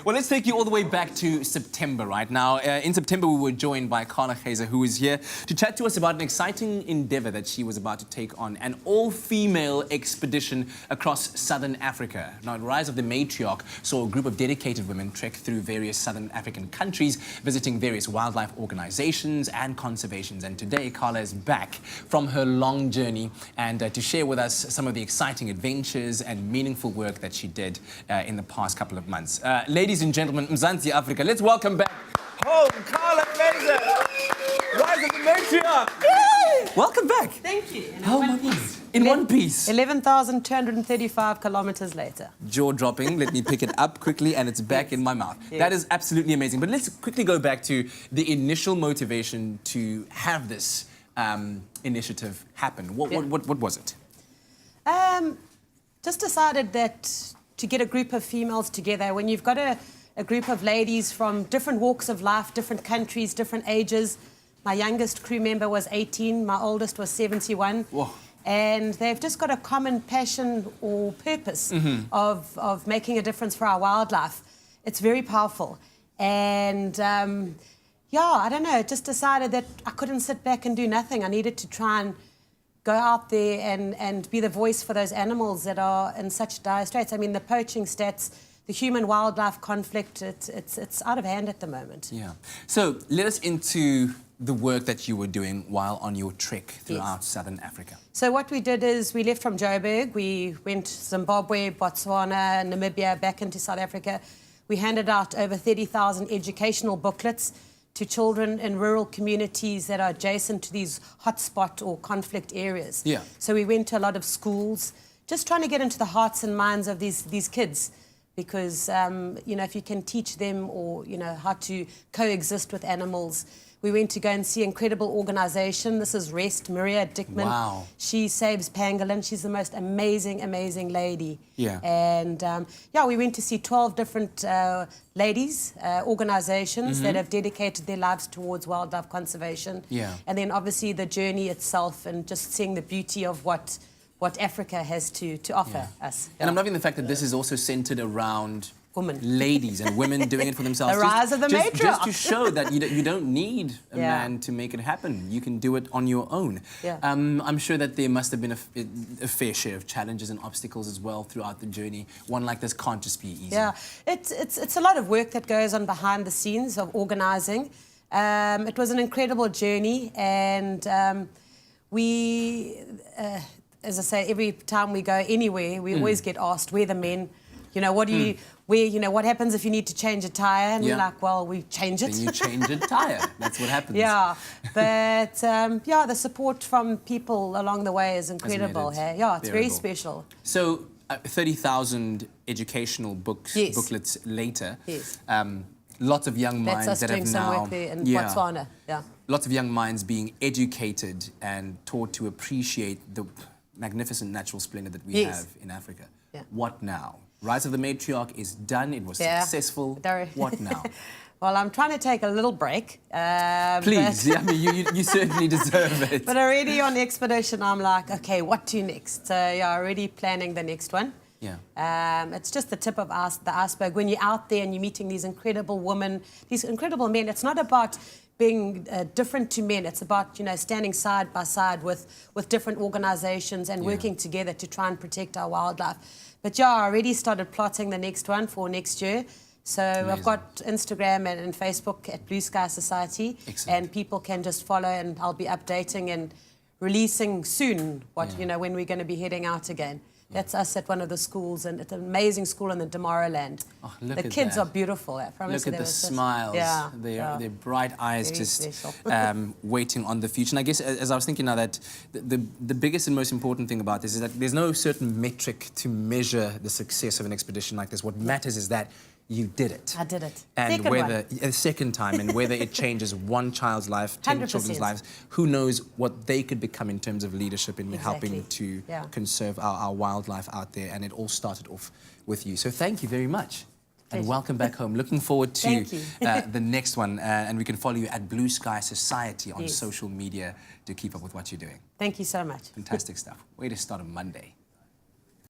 Well, let's take you all the way back to September right now. In September, we were joined by Carla Geyser, who is here to chat to us about an exciting endeavour that she was about to take on, an all-female expedition across southern Africa. Now, the rise of the Matriarch saw a group of dedicated women trek through various southern African countries, visiting various wildlife organisations and conservations. And today, Carla is back from her long journey and to share with us some of the exciting adventures and meaningful work that she did in the past couple of months. Ladies and gentlemen, Mzansi Africa, let's welcome back home Carla Geyser, rise of the Matriarch. Yay! Welcome back. Thank you. Oh my goodness. In one piece. 11,235 kilometers later. Jaw dropping. Let me pick it up quickly and it's back in my mouth. Yes. That is absolutely amazing. But let's quickly go back to the initial motivation to have this initiative happen. What was it? Just decided that to get a group of females together, when you've got a group of ladies from different walks of life, different countries, different ages. My youngest crew member was 18, my oldest was 71. Whoa. And they've just got a common passion or purpose of making a difference for our wildlife. It's very powerful. And yeah, I don't know, just decided that I couldn't sit back and do nothing. I needed to try and go out there and be the voice for those animals that are in such dire straits. I mean, the poaching stats, the human-wildlife conflict, it's out of hand at the moment. Yeah. So let us into the work that you were doing while on your trek throughout southern Africa. So what we did is we left from Joburg. We went to Zimbabwe, Botswana, Namibia, back into South Africa. We handed out over 30,000 educational booklets to children in rural communities that are adjacent to these hotspot or conflict areas. Yeah. So we went to a lot of schools, just trying to get into the hearts and minds of these kids, because you know, if you can teach them or how to coexist with animals. We went to go and see an incredible organisation. This is Rest, Maria Dickman. Wow. She saves pangolin. She's the most amazing, amazing lady. Yeah. And yeah, we went to see 12 different ladies, organisations that have dedicated their lives towards wildlife conservation. Yeah. And then obviously the journey itself and just seeing the beauty of what Africa has to offer us. And I'm loving the fact that this is also centred around women. Ladies and women doing it for themselves. The rise of the Matriarch. Just to show that you don't need a man to make it happen. You can do it on your own. Yeah. I'm sure that there must have been a fair share of challenges and obstacles as well throughout the journey. One like this can't just be easy. Yeah, it's a lot of work that goes on behind the scenes of organising. It was an incredible journey, and we, as I say, every time we go anywhere, we always get asked, where the men? What do you... what happens if you need to change a tyre? And we're like, well, we change it. Then you change a tyre. That's what happens. Yeah, but yeah, the support from people along the way is incredible. Yeah, it's very special. So 30,000 educational booklets later. Yes. Lots of young minds That's us that doing have some now... work there in Botswana. Yeah. Lots of young minds being educated and taught to appreciate the magnificent natural splendour that we have in Africa. Yeah. What now? Rise of the Matriarch is done. It was successful. What now? Well, I'm trying to take a little break. Please, I mean, you certainly deserve it. But already on the expedition, I'm like, okay, what to next? So yeah, already planning the next one. Yeah. It's just the tip of the iceberg. When you're out there and you're meeting these incredible women, these incredible men, it's not about being different to men. It's about, standing side by side with different organisations and working together to try and protect our wildlife. But yeah, I already started plotting the next one for next year. So I've got Instagram and Facebook at Blue Sky Society. Excellent. And people can just follow, and I'll be updating and releasing soon when we're going to be heading out again. That's us at one of the schools, and it's an amazing school in the Damara-land. Oh, look the at kids that. are beautiful. I promise. Look at the smiles. Their bright eyes waiting on the future. And I guess, as I was thinking now, that the biggest and most important thing about this is that there's no certain metric to measure the success of an expedition like this. What matters is that you did it. I did it. And a second time, and whether it changes one child's life, 10 100%. children's lives, who knows what they could become in terms of leadership in helping to conserve our wildlife out there. And it all started off with you. So thank you very much. And welcome back home. Looking forward to the next one. And we can follow you at Blue Sky Society on social media to keep up with what you're doing. Thank you so much. Fantastic stuff. Way to start a Monday.